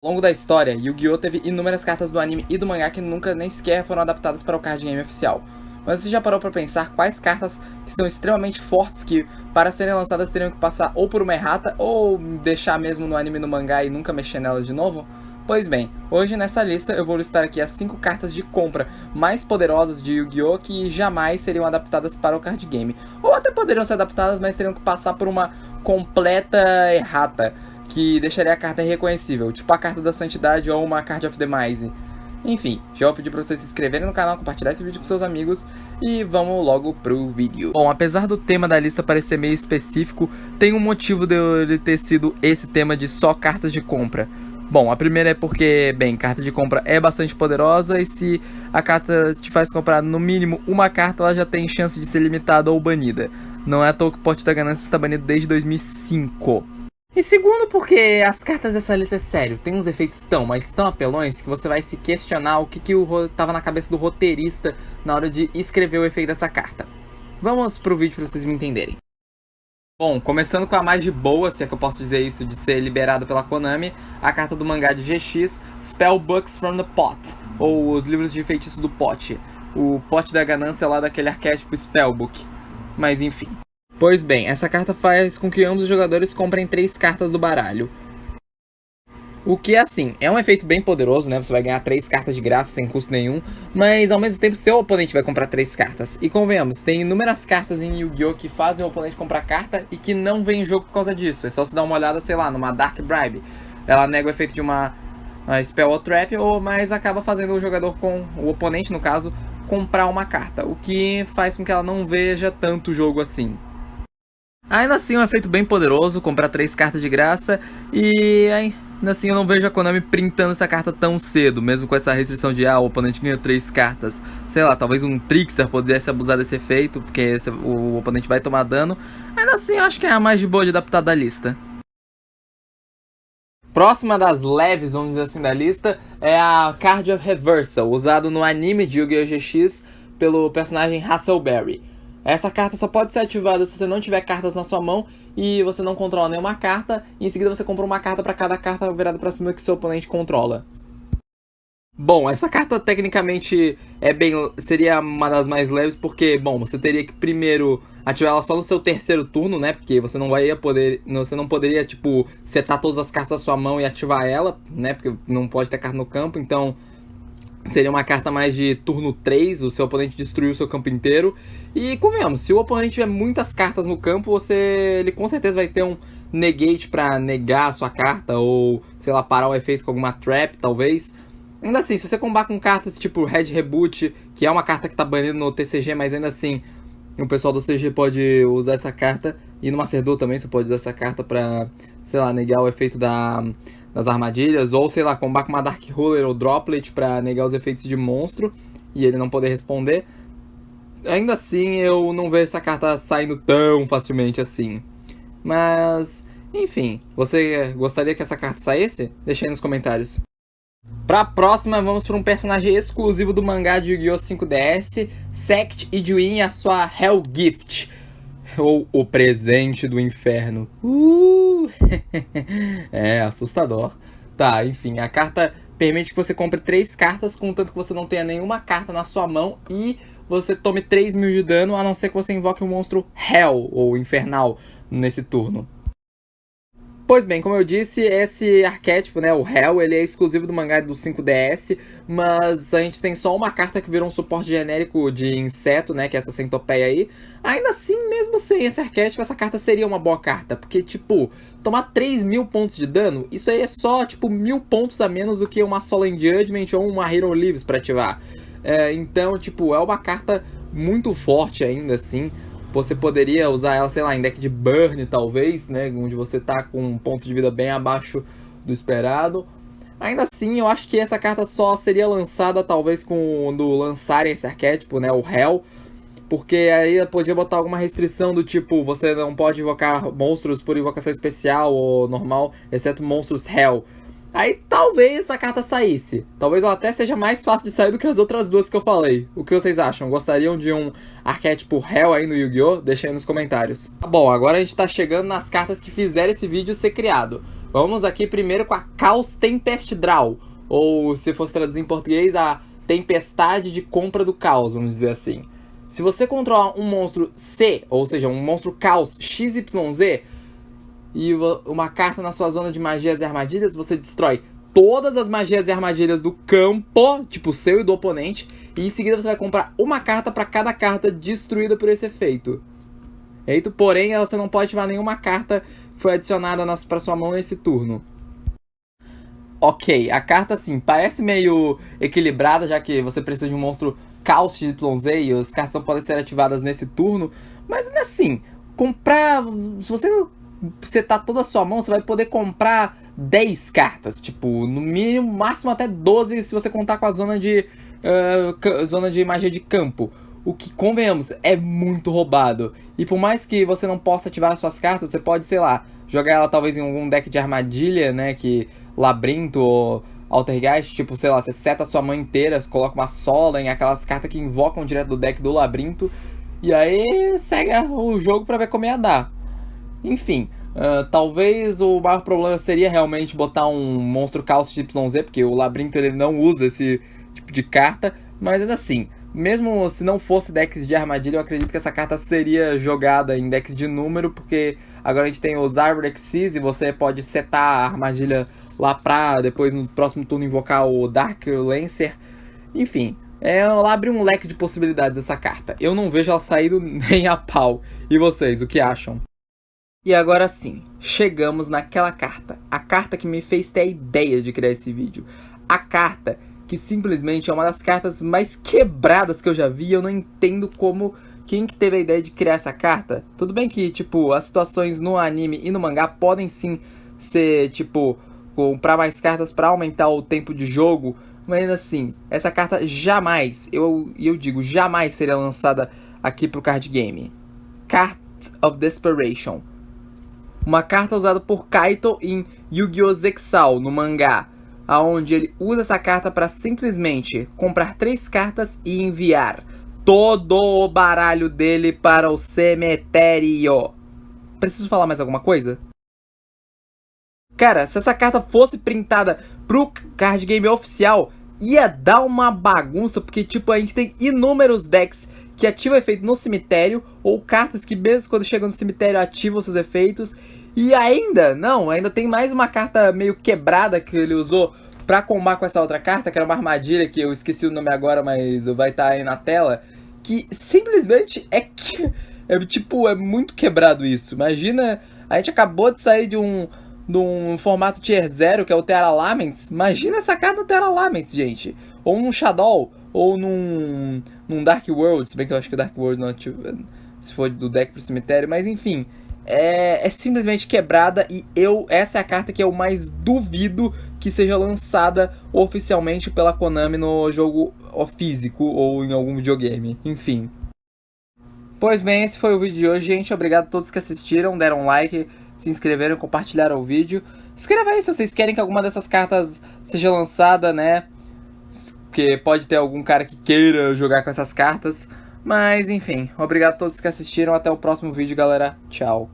Ao longo da história, Yu-Gi-Oh! Teve inúmeras cartas do anime e do mangá que nunca nem sequer foram adaptadas para o card game oficial. Mas você já parou para pensar quais cartas que são extremamente fortes que, para serem lançadas, teriam que passar ou por uma errata ou deixar mesmo no anime e no mangá e nunca mexer nelas de novo? Pois bem, hoje nessa lista eu vou listar aqui as 5 cartas de compra mais poderosas de Yu-Gi-Oh! Que jamais seriam adaptadas para o card game. Ou até poderiam ser adaptadas, mas teriam que passar por uma completa errata, que deixaria a carta irreconhecível, tipo a carta da Santidade ou uma Card of Demise. Enfim, já vou pedir pra vocês se inscreverem no canal, compartilhar esse vídeo com seus amigos e vamos logo pro vídeo. Bom, apesar do tema da lista parecer meio específico, tem um motivo de ele ter sido esse tema de só cartas de compra. Bom, a primeira é porque, bem, carta de compra é bastante poderosa e se a carta te faz comprar no mínimo uma carta, ela já tem chance de ser limitada ou banida. Não é à toa que o Pote da Ganância está banido desde 2005. E segundo, porque as cartas dessa lista é sério, tem uns efeitos mas tão apelões que você vai se questionar o que tava na cabeça do roteirista na hora de escrever o efeito dessa carta. Vamos pro vídeo pra vocês me entenderem. Bom, começando com a mais de boa, se é que eu posso dizer isso, de ser liberada pela Konami, a carta do mangá de GX, Spellbooks from the Pot, ou os livros de feitiço do pote. O Pote da Ganância lá daquele arquétipo Spellbook. Mas enfim. Pois bem, essa carta faz com que ambos os jogadores comprem 3 cartas do baralho. O que, assim, é um efeito bem poderoso, né? Você vai ganhar 3 cartas de graça sem custo nenhum, mas ao mesmo tempo seu oponente vai comprar 3 cartas. E convenhamos, tem inúmeras cartas em Yu-Gi-Oh! Que fazem o oponente comprar carta e que não vem em jogo por causa disso. É só você dar uma olhada, sei lá, numa Dark Bribe. Ela nega o efeito de uma Spell ou Trap, mas acaba fazendo o jogador, com o oponente no caso, comprar uma carta. O que faz com que ela não veja tanto jogo assim. Ainda assim é um efeito bem poderoso, comprar 3 cartas de graça, e ainda assim eu não vejo a Konami printando essa carta tão cedo, mesmo com essa restrição de o oponente ganha 3 cartas. Sei lá, talvez um Trickster pudesse abusar desse efeito, porque o oponente vai tomar dano. Ainda assim eu acho que é a mais de boa de adaptar da lista. Próxima das leves, vamos dizer assim, da lista, é a Card of Reversal, usado no anime de Yu-Gi-Oh! GX pelo personagem Hasselberry. Essa carta só pode ser ativada se você não tiver cartas na sua mão e você não controla nenhuma carta, e em seguida você compra uma carta para cada carta virada para cima que seu oponente controla. Bom, essa carta tecnicamente seria uma das mais leves porque, bom, você teria que primeiro ativar ela só no seu terceiro turno, né? Porque você não poderia, tipo, setar todas as cartas da sua mão e ativar ela, né? Porque não pode ter carta no campo, então seria uma carta mais de turno 3, o seu oponente destruiu o seu campo inteiro. E convenhamos, se o oponente tiver muitas cartas no campo, ele com certeza vai ter um negate pra negar a sua carta, ou, sei lá, parar o efeito com alguma trap, talvez. Ainda assim, se você combar com cartas tipo Red Reboot, que é uma carta que tá banida no TCG, mas ainda assim, o pessoal do CG pode usar essa carta, e no Master Duel também você pode usar essa carta pra, sei lá, negar o efeito das armadilhas, ou sei lá, combar com uma Dark Ruler ou Droplet pra negar os efeitos de monstro e ele não poder responder. Ainda assim, eu não vejo essa carta saindo tão facilmente assim. Mas, enfim, você gostaria que essa carta saísse? Deixa aí nos comentários. Pra próxima, vamos para um personagem exclusivo do mangá de Yu-Gi-Oh! 5DS, Sect Ijuin e a sua Hell Gift, ou o presente do inferno. É assustador. Tá, enfim, a carta permite que você compre 3 cartas, contanto que você não tenha nenhuma carta na sua mão e você tome 3.000 de dano, a não ser que você invoque o monstro Hell, ou Infernal, nesse turno. Pois bem, como eu disse, esse arquétipo, né, o Hell, ele é exclusivo do mangá do 5DS, mas a gente tem só uma carta que virou um suporte genérico de inseto, né, que é essa centopeia aí. Ainda assim, mesmo sem esse arquétipo, essa carta seria uma boa carta, porque, tipo, tomar 3.000 pontos de dano, isso aí é só, tipo, 1.000 pontos a menos do que uma Solemn Judgment ou uma Hero Leaves pra ativar. Então, tipo, é uma carta muito forte ainda assim. Você poderia usar ela, sei lá, em deck de Burn, talvez, né? Onde você tá com um ponto de vida bem abaixo do esperado. Ainda assim, eu acho que essa carta só seria lançada, talvez, quando lançarem esse arquétipo, né? O Hell. Porque aí podia botar alguma restrição do tipo, você não pode invocar monstros por invocação especial ou normal, exceto monstros Hell. Aí talvez essa carta saísse. Talvez ela até seja mais fácil de sair do que as outras duas que eu falei. O que vocês acham? Gostariam de um arquétipo Hell aí no Yu-Gi-Oh? Deixa aí nos comentários. Bom, agora a gente tá chegando nas cartas que fizeram esse vídeo ser criado. Vamos aqui primeiro com a Chaos Tempest Draw, ou se fosse traduzir em português, a Tempestade de Compra do Caos, vamos dizer assim. Se você controlar um monstro C, ou seja, um monstro Caos XYZ, e uma carta na sua zona de magias e armadilhas, você destrói todas as magias e armadilhas do campo, tipo seu e do oponente, e em seguida você vai comprar uma carta para cada carta destruída por esse efeito. Porém, você não pode ativar nenhuma carta que foi adicionada para sua mão nesse turno. Ok, a carta assim, parece meio equilibrada, já que você precisa de um monstro Caos XYZ e as cartas não podem ser ativadas nesse turno, mas assim, comprar... Se você setar toda a sua mão, você vai poder comprar 10 cartas, tipo, no mínimo, máximo até 12 se você contar com a zona de magia de campo. O que, convenhamos, é muito roubado. E por mais que você não possa ativar as suas cartas, você pode, sei lá, jogar ela talvez em algum deck de armadilha, né, que Labirinto ou Altergeist, tipo, sei lá, você seta a sua mão inteira, coloca uma sola em aquelas cartas que invocam direto do deck do Labirinto, e aí segue o jogo pra ver como ia dar. Enfim, talvez o maior problema seria realmente botar um monstro Caos XYZ, porque o Labirinto ele não usa esse tipo de carta, mas ainda assim, mesmo se não fosse decks de armadilha, eu acredito que essa carta seria jogada em decks de número, porque agora a gente tem os Arbor Xyz e você pode setar a armadilha lá pra depois no próximo turno invocar o Dark Lancer. Enfim, ela abre um leque de possibilidades essa carta. Eu não vejo ela saindo nem a pau. E vocês, o que acham? E agora sim, chegamos naquela carta. A carta que me fez ter a ideia de criar esse vídeo. A carta que simplesmente é uma das cartas mais quebradas que eu já vi. E eu não entendo como... Quem que teve a ideia de criar essa carta? Tudo bem que, tipo, as situações no anime e no mangá podem sim ser, tipo, comprar mais cartas pra aumentar o tempo de jogo. Mas ainda assim, essa carta jamais, eu digo, jamais seria lançada aqui pro card game. Card of Desperation. Uma carta usada por Kaito em Yu-Gi-Oh! Zexal, no mangá, aonde ele usa essa carta para simplesmente comprar 3 cartas e enviar todo o baralho dele para o cemitério. Preciso falar mais alguma coisa? Cara, se essa carta fosse printada pro card game oficial, ia dar uma bagunça, porque tipo, a gente tem inúmeros decks que ativam efeito no cemitério, ou cartas que mesmo quando chegam no cemitério ativam seus efeitos. E ainda tem mais uma carta meio quebrada que ele usou pra combar com essa outra carta, que era uma armadilha que eu esqueci o nome agora, mas vai estar aí na tela, que simplesmente é muito quebrado isso. Imagina, a gente acabou de sair de um formato Tier 0, que é o Terra Laments. Imagina essa carta no Terra Laments, gente. Ou num Shadow, ou num Dark World. Se bem que eu acho que o Dark World não ativa, se for do deck pro cemitério. Mas enfim, é simplesmente quebrada. E essa é a carta que eu mais duvido que seja lançada oficialmente pela Konami no jogo físico ou em algum videogame. Enfim. Pois bem, esse foi o vídeo de hoje, gente. Obrigado a todos que assistiram, deram like, se inscreveram, compartilharam o vídeo. Escreva aí se vocês querem que alguma dessas cartas seja lançada, né? Porque pode ter algum cara que queira jogar com essas cartas. Mas enfim, obrigado a todos que assistiram. Até o próximo vídeo, galera. Tchau.